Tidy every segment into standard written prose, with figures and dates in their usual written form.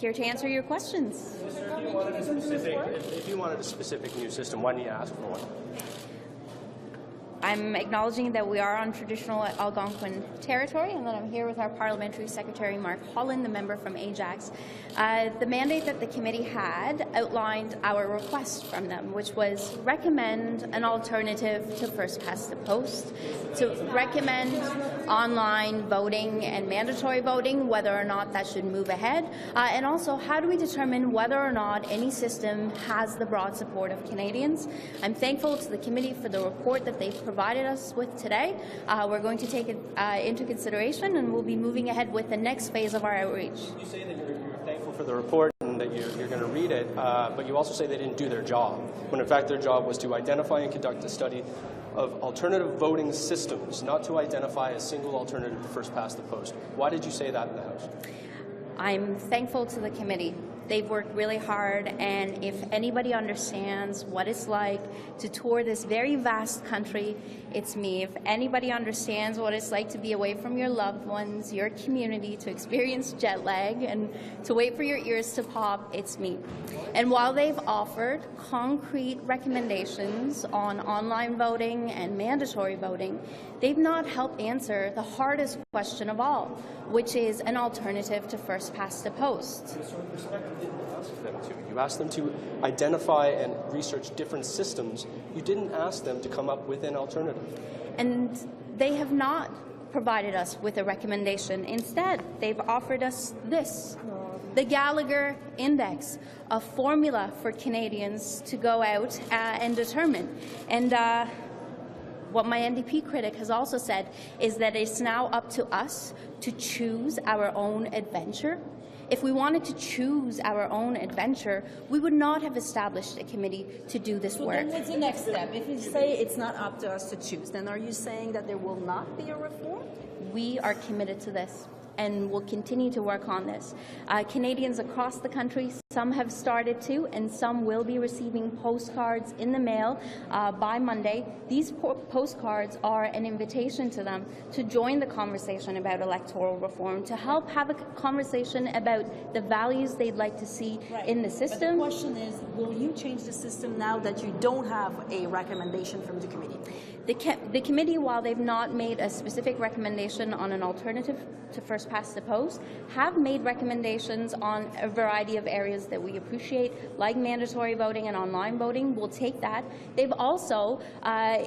here to answer your questions. If you wanted a specific new system, why didn't you ask for one? I'm acknowledging that we are on traditional Algonquin territory and that I'm here with our Parliamentary Secretary, Mark Holland, the member from Ajax. The mandate that the committee had outlined our request from them, which was recommend an alternative to first past the post, to recommend online voting and mandatory voting, whether or not that should move ahead, and also how do we determine whether or not any system has the broad support of Canadians. I'm thankful to the committee for the report that they've provided us with today. We're going to take it into consideration, and we'll be moving ahead with the next phase of our outreach. You say that you're thankful for the report and that you're going to read it, but you also say they didn't do their job, when in fact their job was to identify and conduct a study of alternative voting systems, not to identify a single alternative to first past the post. Why did you say that in the House? I'm thankful to the committee. They've worked really hard, and if anybody understands what it's like to tour this very vast country, it's me. If anybody understands what it's like to be away from your loved ones, your community, to experience jet lag, and to wait for your ears to pop, it's me. And while they've offered concrete recommendations on online voting and mandatory voting, they've not helped answer the hardest question of all, which is an alternative to first past the post. You asked them to identify and research different systems. You didn't ask them to come up with an alternative. And they have not provided us with a recommendation. Instead, they've offered us this, the Gallagher Index, a formula for Canadians to go out and determine. And what my NDP critic has also said is that it's now up to us to choose our own adventure. If we wanted to choose our own adventure, we would not have established a committee to do this work. Then what's the next step? If you say it's not up to us to choose, then are you saying that there will not be a reform? We are committed to this, and will continue to work on this. Canadians across the country, some have started to, and some will be receiving postcards in the mail by Monday. These postcards are an invitation to them to join the conversation about electoral reform, to help have a conversation about the values they'd like to see in the system. But the question is, will you change the system now that you don't have a recommendation from the committee? The committee, while they've not made a specific recommendation on an alternative to first past the post, have made recommendations on a variety of areas that we appreciate, like mandatory voting and online voting. We'll take that. They've also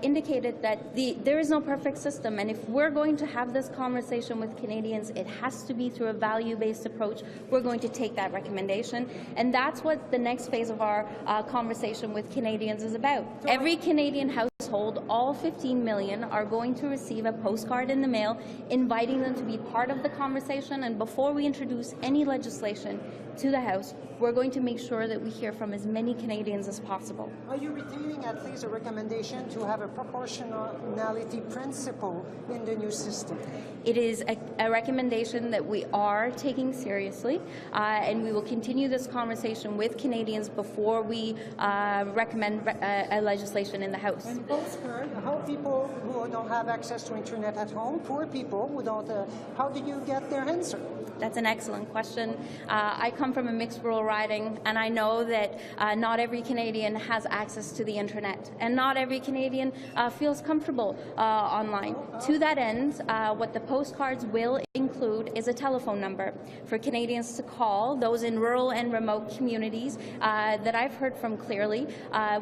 indicated that there is no perfect system, and if we're going to have this conversation with Canadians, it has to be through a value-based approach. We're going to take that recommendation, and that's what the next phase of our conversation with Canadians is about. Every Canadian household, all 15 million, are going to receive a postcard in the mail inviting them to be part of the conversation, and before we introduce any legislation to the House, we're going to make sure that we hear from as many Canadians as possible. Are you retaining at least a recommendation to have a proportionality principle in the new system? It is a recommendation that we are taking seriously, and we will continue this conversation with Canadians before we recommend a legislation in the House. And postcard, how people who don't have access to internet at home, poor people who don't, how do you get their answer? That's an excellent question. I come from a mixed rural riding, and I know that not every Canadian has access to the internet, and not every Canadian feels comfortable online. To that end, what the postcards will include is a telephone number for Canadians to call. Those in rural and remote communities that I've heard from clearly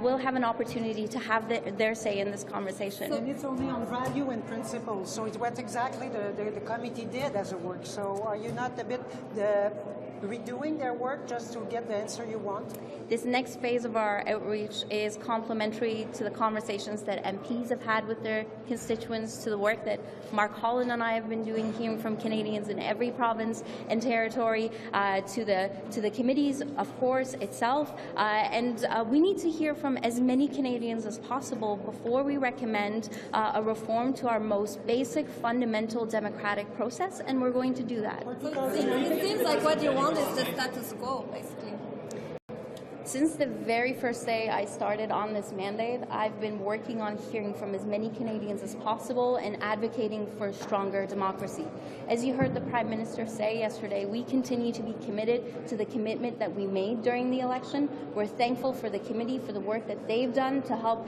will have an opportunity to have their say in this conversation. And it's only on value and principles, so it's what exactly the committee did as a work. So are you not a bit redoing their work just to get the answer you want? This next phase of our outreach is complementary to the conversations that MPs have had with their constituents, to the work that Mark Holland and I have been doing, hearing from Canadians in every province and territory, to the committees, of course, itself. And we need to hear from as many Canadians as possible before we recommend a reform to our most basic, fundamental democratic process, and we're going to do that. It seems like what you want is the status quo, basically. Since the very first day I started on this mandate, I've been working on hearing from as many Canadians as possible and advocating for stronger democracy. As you heard the Prime Minister say yesterday, we continue to be committed to the commitment that we made during the election. We're thankful for the committee for the work that they've done to help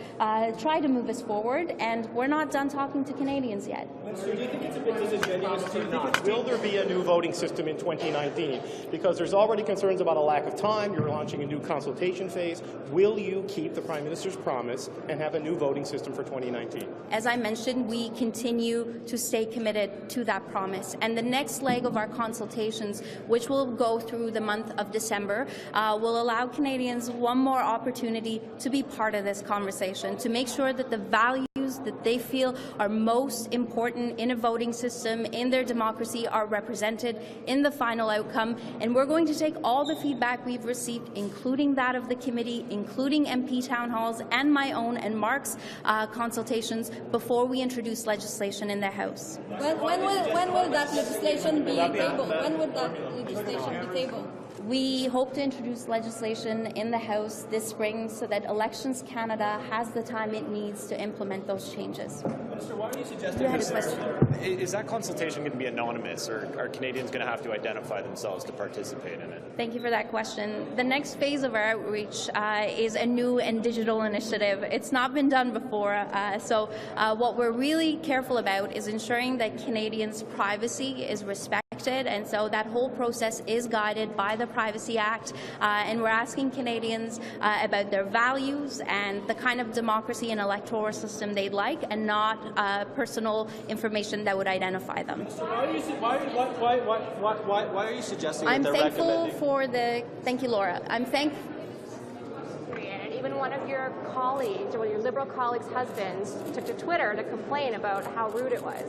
try to move us forward, and we're not done talking to Canadians yet. Do you think it's a bit disingenuous or not? Will there be a new voting system in 2019? Because there's already concerns about a lack of time. You're launching a new consultation phase. Will you keep the Prime Minister's promise and have a new voting system for 2019? As I mentioned, we continue to stay committed to that promise. And the next leg of our consultations, which will go through the month of December, will allow Canadians one more opportunity to be part of this conversation, to make sure that the values that they feel are most important in a voting system, in their democracy, are represented in the final outcome. And we're going to take all the feedback we've received, including that of the committee, including MP town halls, and my own and Mark's consultations before we introduce legislation in the House. When will that legislation be tabled? When would that legislation be tabled? We hope to introduce legislation in the House this spring so that Elections Canada has the time it needs to implement those changes. Minister, why are you suggesting is that consultation going to be anonymous, or are Canadians going to have to identify themselves to participate in it? Thank you for that question. The next phase of our outreach is a new and digital initiative. It's not been done before, so what we're really careful about is ensuring that Canadians' privacy is respected. And so that whole process is guided by the Privacy Act, and we're asking Canadians about their values and the kind of democracy and electoral system they'd like, and not personal information that would identify them. Why are you suggesting I'm that they're thankful recommending? for the. Thank you, Laura. I'm thankful. And even one of your colleagues, or one of your Liberal colleagues' husbands, took to Twitter to complain about how rude it was.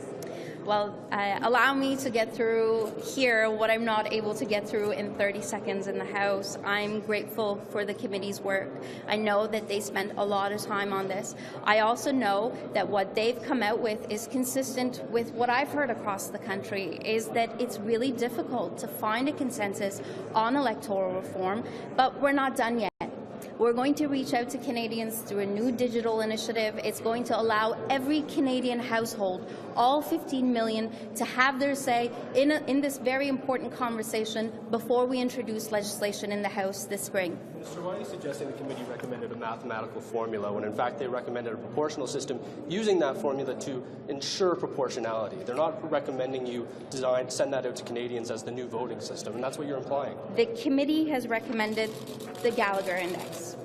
Well, allow me to get through here what I'm not able to get through in 30 seconds in the House. I'm grateful for the committee's work. I know that they spent a lot of time on this. I also know that what they've come out with is consistent with what I've heard across the country, is that it's really difficult to find a consensus on electoral reform, but we're not done yet. We're going to reach out to Canadians through a new digital initiative. It's going to allow every Canadian household, all 15 million, to have their say in this very important conversation before we introduce legislation in the House this spring. Minister, why are you suggesting the committee recommended a mathematical formula when in fact they recommended a proportional system using that formula to ensure proportionality? They're not recommending you send that out to Canadians as the new voting system, and that's what you're implying. The committee has recommended the Gallagher Index.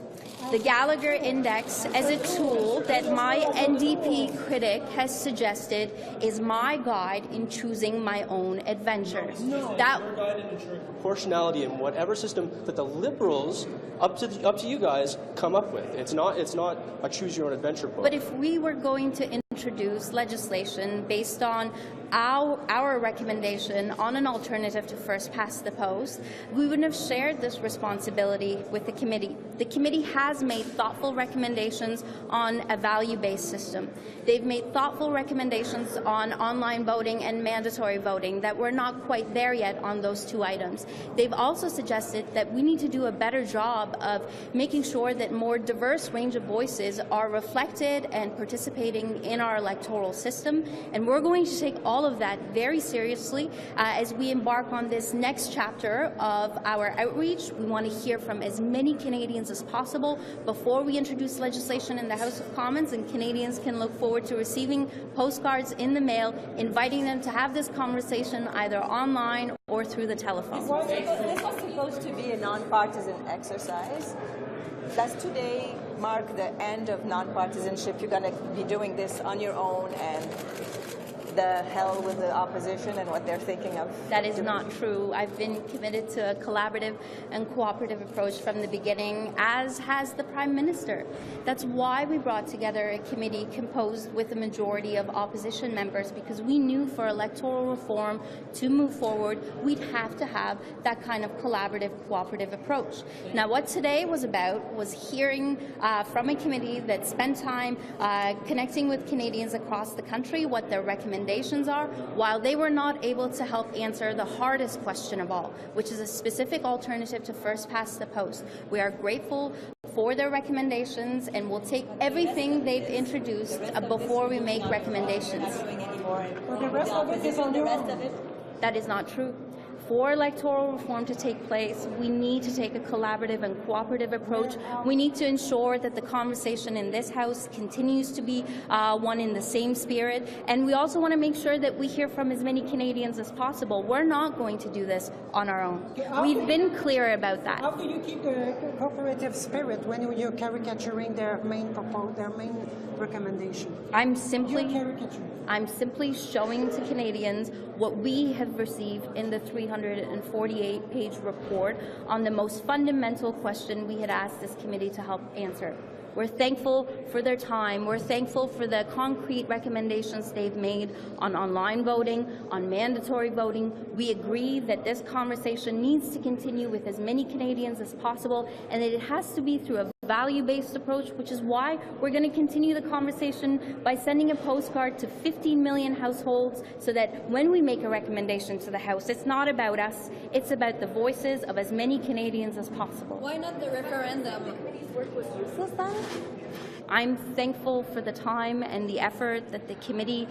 The Gallagher Index as a tool that my NDP critic has suggested is my guide in choosing my own adventures. Your guide in ensuring proportionality in whatever system that the Liberals, up to you guys, come up with. It's not a choose your own adventure book. But if we were going to introduce legislation based on our recommendation on an alternative to first past the post, we wouldn't have shared this responsibility with the committee. The committee has made thoughtful recommendations on a value-based system. They've made thoughtful recommendations on online voting and mandatory voting that we're not quite there yet on those two items. They've also suggested that we need to do a better job of making sure that more diverse range of voices are reflected and participating in our electoral system, and we're going to take all of that very seriously as we embark on this next chapter of our outreach. We want to hear from as many Canadians as possible before we introduce legislation in the House of Commons, and Canadians can look forward to receiving postcards in the mail inviting them to have this conversation either online or through the telephone. This was supposed to be a nonpartisan exercise. Does today mark the end of nonpartisanship? You're going to be doing this on your own, and the hell with the opposition and what they're thinking of? That is not true. I've been committed to a collaborative and cooperative approach from the beginning, as has the Prime Minister. That's why we brought together a committee composed with a majority of opposition members, because we knew for electoral reform to move forward, we'd have to have that kind of collaborative, cooperative approach. Now, what today was about was hearing from a committee that spent time connecting with Canadians across the country, what their recommendations recommendations are, while they were not able to help answer the hardest question of all, which is a specific alternative to first past the post. We are grateful for their recommendations, and we'll take everything they've introduced before we make recommendations. The rest of it is on your own. That is not true. For electoral reform to take place, we need to take a collaborative and cooperative approach. We need to ensure that the conversation in this House continues to be one in the same spirit. And we also want to make sure that we hear from as many Canadians as possible. We're not going to do this on our own. We've been clear about that. How do you keep the cooperative spirit when you're caricaturing their main recommendation? I'm simply showing to Canadians what we have received in the 348-page report on the most fundamental question we had asked this committee to help answer. We're thankful for their time. We're thankful for the concrete recommendations they've made on online voting, on mandatory voting. We agree that this conversation needs to continue with as many Canadians as possible, and that it has to be through a value-based approach, which is why we're going to continue the conversation by sending a postcard to 15 million households, so that when we make a recommendation to the House, it's not about us, it's about the voices of as many Canadians as possible. Why not the referendum? Work was useless then? I'm thankful for the time and the effort that the committee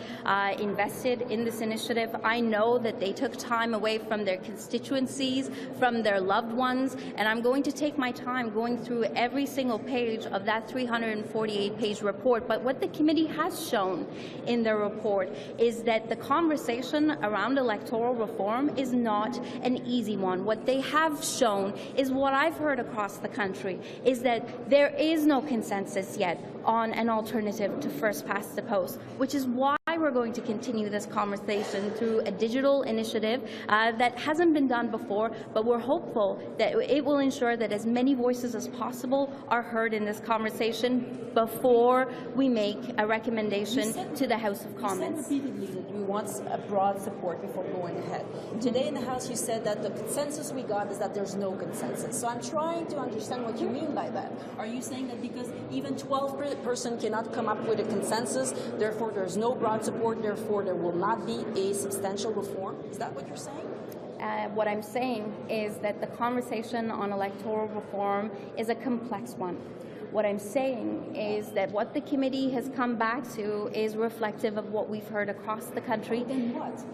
invested in this initiative. I know that they took time away from their constituencies, from their loved ones, and I'm going to take my time going through every single page of that 348-page report. But what the committee has shown in their report is that the conversation around electoral reform is not an easy one. What they have shown is what I've heard across the country, is that there is no consensus yet on an alternative to first past the post, which is why we're going to continue this conversation through a digital initiative that hasn't been done before, but we're hopeful that it will ensure that as many voices as possible are heard in this conversation before we make a recommendation to the House of Commons. You said repeatedly that you want a broad support before going ahead. Today in the House you said that the consensus we got is that there's no consensus. So I'm trying to understand what you mean by that. Are you saying that because even 12% cannot come up with a consensus, therefore there's no broad support, therefore there will not be a substantial reform? Is that what you're saying? What I'm saying is that the conversation on electoral reform is a complex one. What I'm saying is that what the committee has come back to is reflective of what we've heard across the country. Then what?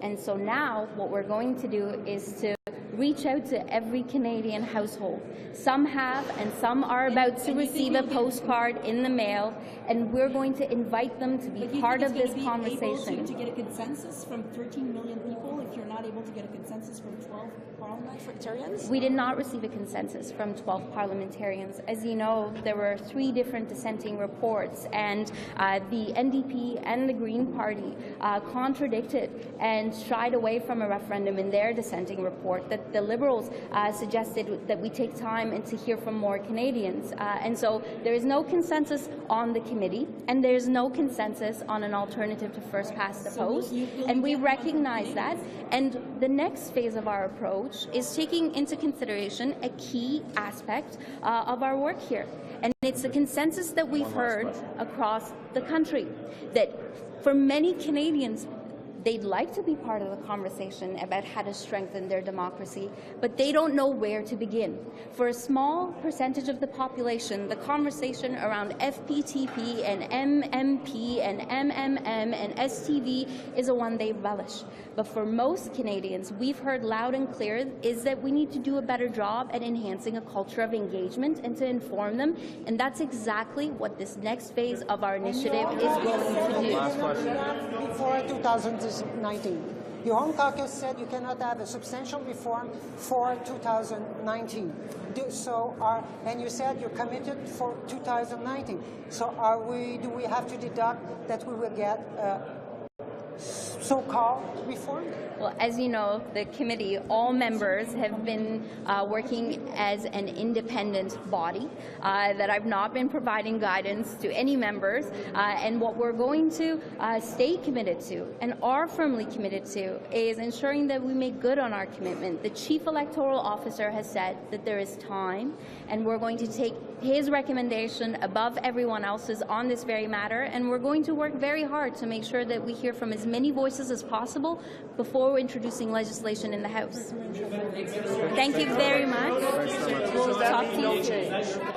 And so now what we're going to do is to reach out to every Canadian household. Some have, and some are about to receive a postcard in the mail, and we're going to invite them to be part of this conversation. To get a consensus from 13 million people if you're not able to get a consensus from 12 parliamentarians? We did not receive a consensus from 12 parliamentarians. As you know, there were 3 different dissenting reports, and the NDP and the Green Party contradicted and shied away from a referendum in their dissenting report. That the Liberals suggested that we take time and to hear from more Canadians. And so there is no consensus on the committee, and there's no consensus on an alternative to first past the post, and we recognize that. And the next phase of our approach is taking into consideration a key aspect of our work here. And it's the consensus that we've heard across the country, that for many Canadians, they'd like to be part of the conversation about how to strengthen their democracy, but they don't know where to begin. For a small percentage of the population, the conversation around FPTP and MMP and MMM and STV is a one they relish. But for most Canadians, we've heard loud and clear is that we need to do a better job at enhancing a culture of engagement and to inform them, and that's exactly what this next phase of our initiative is going to do. Last question. Before 2019. Your home caucus said you cannot have a substantial reform for 2019. And you said you're committed for 2019. So do we have to deduct that we will get so-called reform? Well, as you know, the committee, all members have been working as an independent body, that I've not been providing guidance to any members, and what we're going to stay committed to and are firmly committed to is ensuring that we make good on our commitment. The Chief Electoral Officer has said that there is time, and we're going to take his recommendation above everyone else's on this very matter, and we're going to work very hard to make sure that we hear from as many voices as possible before introducing legislation in the House. Thank you very much. We'll talk to you soon.